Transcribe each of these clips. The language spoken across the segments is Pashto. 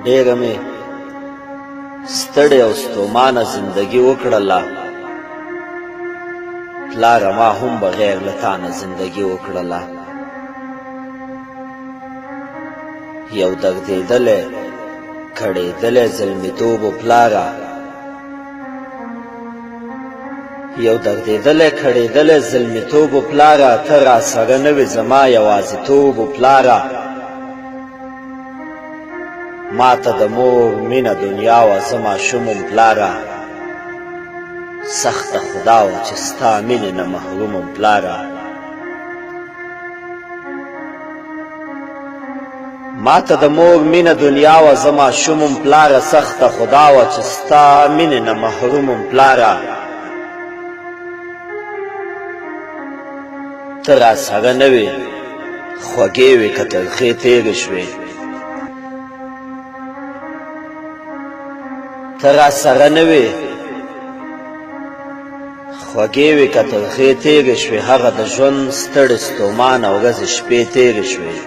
ډېره مې ستړې او ستومانه زندګي وکړله پلاره ما هم بغیر له تانه زندګي وکړله یو دردېدلی کړېدلی زلمیتوب و پلاره یو دردېدلی کړېدلی زلمیتوب و پلاره ته راسره نه وې زما یوازیتوب و پلاره ما ته د مور مینه دنیا وه زه ماشوم وم پلاره سخته خدا وه چې ستا مینې نه محروم وم پلاره ما ته د مور مینه دنیا وه زه ماشوم وم پلاره سخته خدا وه چې ستا مینې نه محروم وم پلاره ته راسره نه وې خوږې وې که ترخې تېرې شوې ته راسره نه وې خوږې وې که ترخې تېرې شوې هغه د ژوند ستړې ستومانه ورځې شپې تېرې شوې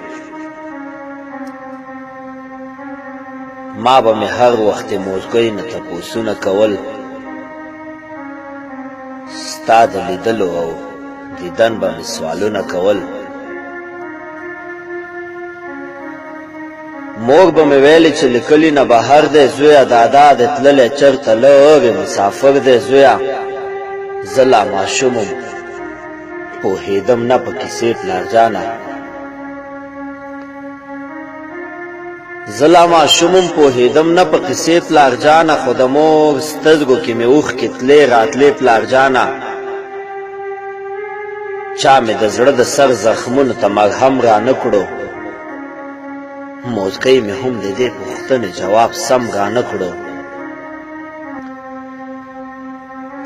ما به مې هر وخت د موزګۍ نه تپوسونه کول ستا د لیدلو او دیدن به مې سوالونه کول مور به مې ویلې چې له کلي نه بهر دی زویه دادا دې تللی چېرته لرې مسافر دی زویه زه لا ماشوم وم پوهېدم نه په کیسې پلارجانه زه لا ماشوم وم پوهېدم نه په قیسې پلارجانه خو د مور سترګو کې مې اوښکې تلې راتلې پلارجانه چا مې د زړه د سر زخمونو ته مرهم را نه کړو موزګۍ مې هم د دې پوښتنې جواب سم را نه کړو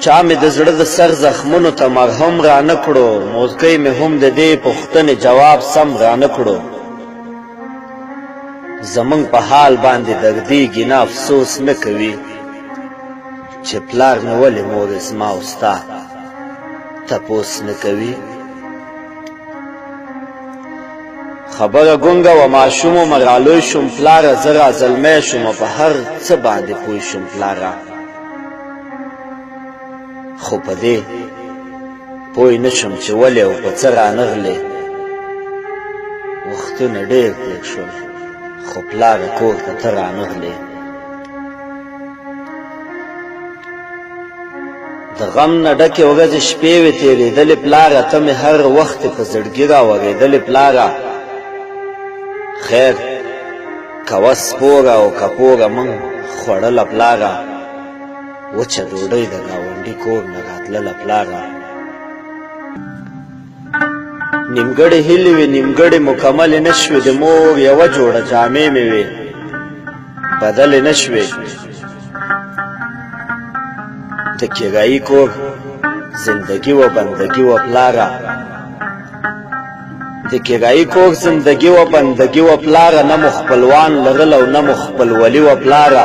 چا مې د زړه د سر زخمونو ته مرهم را نه کړو موزګۍ مې هم د دې پوښتنې جواب سم را نه کړو زمونږ په حال باندې دردېږي نه افسوس نه کوي چې پلار مې ولې مور زما او ستا تپوس نه کوي خبره ګونګه وه ماشوم ومه رالوی شوم پلاره زه رازلمی شومه په هر څه باندې پوه شوم پلاره خو په دې پوه نه شوم چې ولې او په څه رانغلې وختونه ډېر تېر شول خو پلاره کور ته ته رانغلې د غم نه ډکې ورځې شپې وې تېرېدلې پلاره ته مې هر وخت په زړګي راورېدلې پلاره خیر کوه سپوره او کپوره مونږ خوړله پلاره وچه ډوډۍ د ګاونډي کور نه راتلله پلاره نیمګړې هیلې وې نیمګړې مکملې نه شوې د مور یوه جوړه جامې مې وې بدلې نه شوې د کرایي کور زندګي و بندګي و پلاره د کرایي کور زندګي و بندګي و پلاره نه مو خپلوان لرل او نه مو خپلولي و پلاره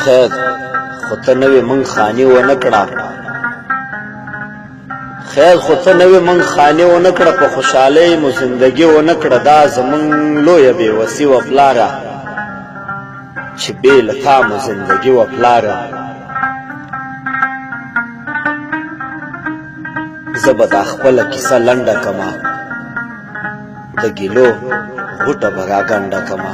خیر خو ته نوې مونږ خاني ونه کړه خیر خو ته نوې مونږ خاني ونه کړه په خوشحالۍ مو زندګي ونه کړه دا زمونږ لویه بېوسي وه پلاره چې بې له تا مو زندګي وه پلاره زه به دا خپله کیسه لنډه کمه د ګیلو غوټه به راګنډه کمه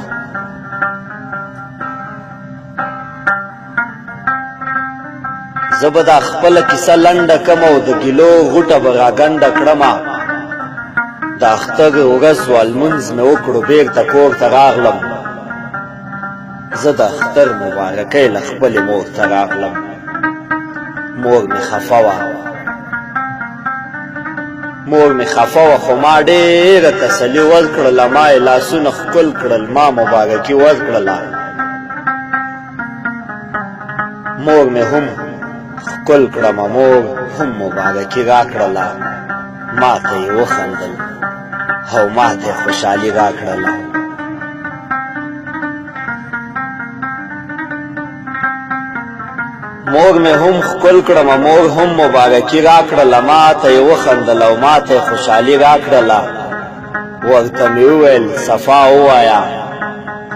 زه به دا خپله کیسه لنډه کمه او د ګیلو غوټه به راګنډه کړمه د اختر ورځ وه لمونځ مې وکړو بېرته کور ته راغلم زه د اختر مبارکۍ له خپلې مور ته راغلم مور مې خفه وه مور مې خفه وه خو ما ډېره تسلي ورکړله ما یې لاسونه ښکل کړل ما مبارکي ورکړله مور مې هم ښکل کړمه مور هم مبارکي راکړله ما ته یې وخندل او ما ته یې خوشحالي راکړله مور مې هم ښکل کړمه مور هم مبارکي راکړله ما ته یې وخندله او ما ته یې خوشحالي راکړله ورته مې وویل صفا ووایه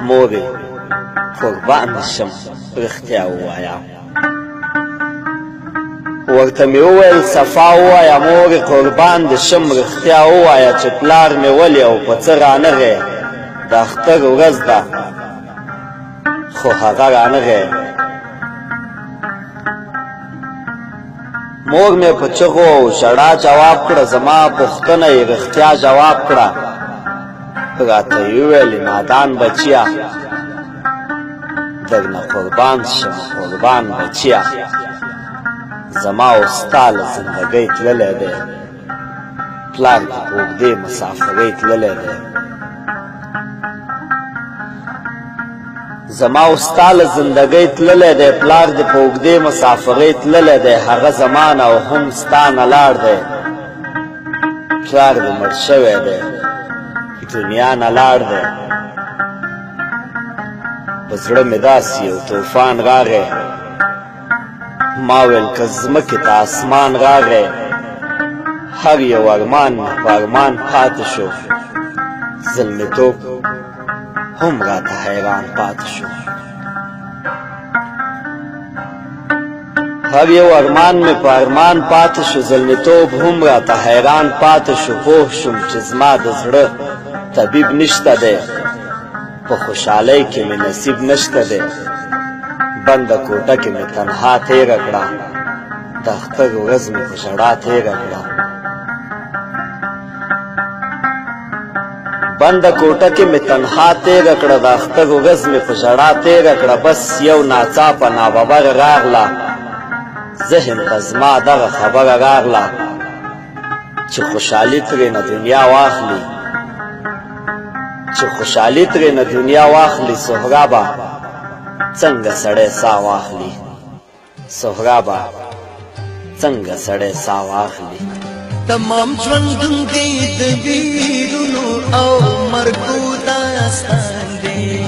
مورې قربان دې شم رښتیا ووایه ورته مې وویل صفا ووایه مورې قربان دې شم رښتیا ووایه چې پلار مې ولې او په څه رانغی د اختر ورځ ده خو هغه رانغی مور مې په چغو او ژړا جواب کړه زما پوښتنه یې رښتیا جواب کړه راته یې وویلې نادان بچیه درنه قربان شم قربان بچیه زما او ستا له زندګۍ تللی دی پلار دې په اوږدې مسافرۍ تللی دی زما او ستا له زندګۍ تللی دی پلار دې په اوږدې مسافرۍ تللی دی هغه زمان او هم ستا نه لاړ دی پلار دې مړ شوی دی دنیا نه لاړ دی په زړه مې داسې یو طوفان راغی ما ویل که ځمکې ته اسمان راغی هر یو ارمان مې په ارمان پاتې شو زلمیتوب هم راته حیران پاتې شو هر یو ارمان مې په ارمان پاتې شو زلمیتوب هم راته حیران پاتې شو پوه شوم چې زما د زړه طبیب نشته دی په خوشحالۍ کې مې نصیب نشته دی بنده کوټه کې مې تنها تېره کړه د اختر ورځ مې په ژړا تېره کړه بنده کوټه کې مې تنها تېره کړه د اختر ورځ مې په ژړا تېره کړه بس یو ناڅاپه ناببره راغله ذهن ته زما دغه خبره راغله چې خوشحالي ترېنه دنیا واخلي چې خوشحالي ترېنه دنیا واخلي سهرابه څنګه سړی ساه واخلي سهرابه څنګه سړی ساه واخلي تمام ژوندون دې د ویرونو او مرګو داستان دی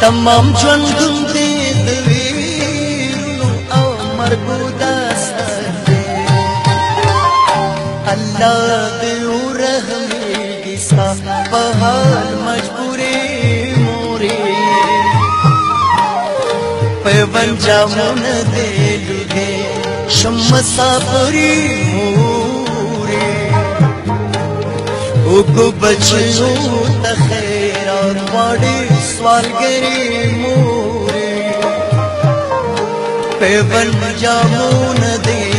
تمام ژوندون دې د ویرونو او مرګو داستان دی الله دې ورحمېږي ستا په حال مجبورې مورې پیوند جامونه دې لږې شم مسافرې مورې وګو بچیو ته خیرات غواړې سوالګرې مورې پیوند جامونه دې